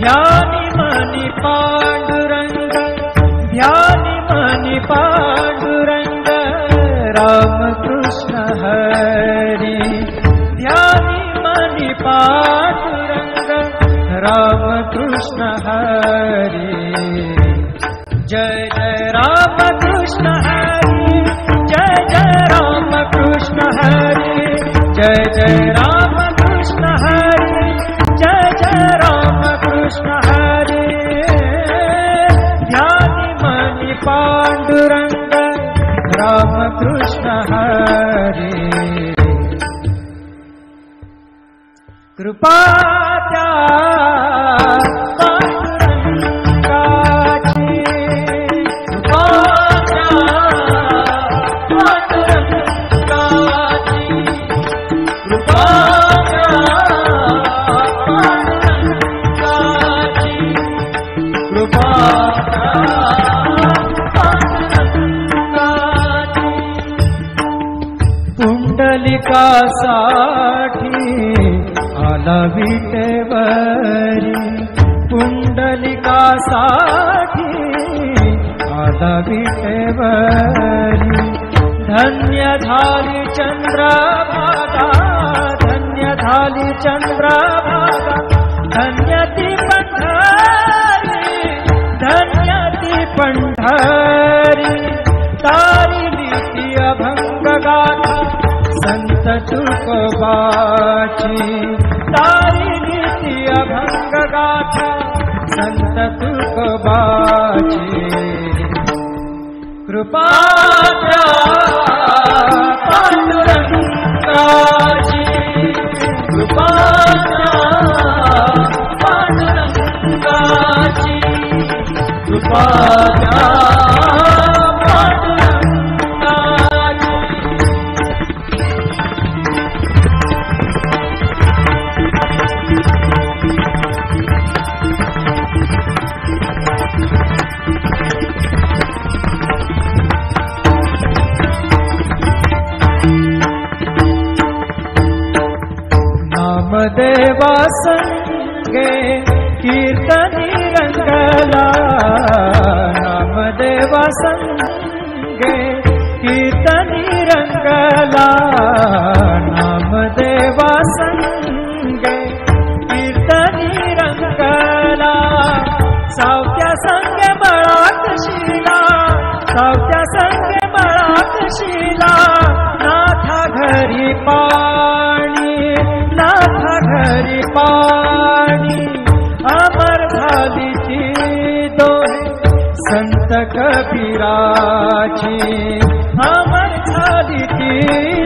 ध्यानी मनी पांडुरंग ध्यानी मनी पांडुरंग राम कृष्ण हरी ध्यानी मनी पांडुरंग राम कृष्ण हरी जय जय राम कृष्ण हरी जय जय राम कृष्ण हरी जय जय राम कृष्ण हरी जय जय राम कृष्ण हरी ध्यानी मनी पांडुरंग राम कृष्ण हरी कृपा त्या पुंडलिकासाठी आला विटेवरी पुंडलिकासाठी आला विटेवरी धन्य झाली चंद्रभागा धन्य झाली चंद्रभागा धन्य ती पंढरी धन्य ती पंढरी तारिली ती अभंग गाथा संत तुकोबाची तारिली ती अभंग गाथा संत तुकोबाची कृपा त्या पांडुरंगाची कृपा त्या पांडुरंगाची कृपा त्या नामदेवा संगे कीर्तनी रंगला नामदेवा संगे कीर्तनी रंगला नामदेवा संगे कीर्तनी रंगला सावत्या संगे बळात शिला सावत्या संगे बळात शिला नाथा घरी पाणी नाथा घरी पाणी अमर झाली ती दोहे संत कबीराची अमर झाली ती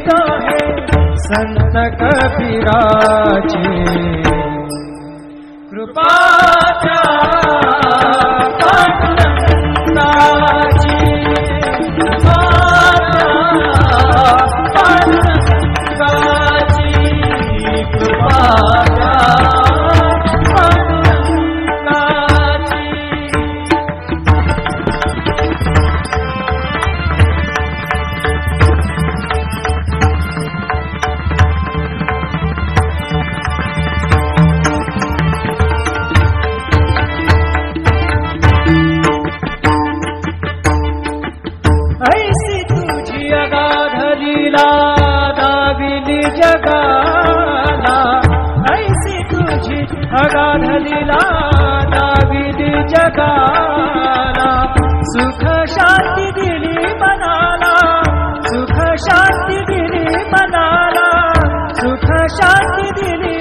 दोहे संत कबीराची कृपा त्या पांडुरंगाची कृपा त्या पांडुरंगाची कृपा त्या पांडुरंगाची ऐसी तुझी अगाध लीला दाविली जगाला ऐसी तुझी अगाध लीला दाविली जगाला सुख शांती दिली मनाला सुख शांती दिली मनाला सुख शांती दिली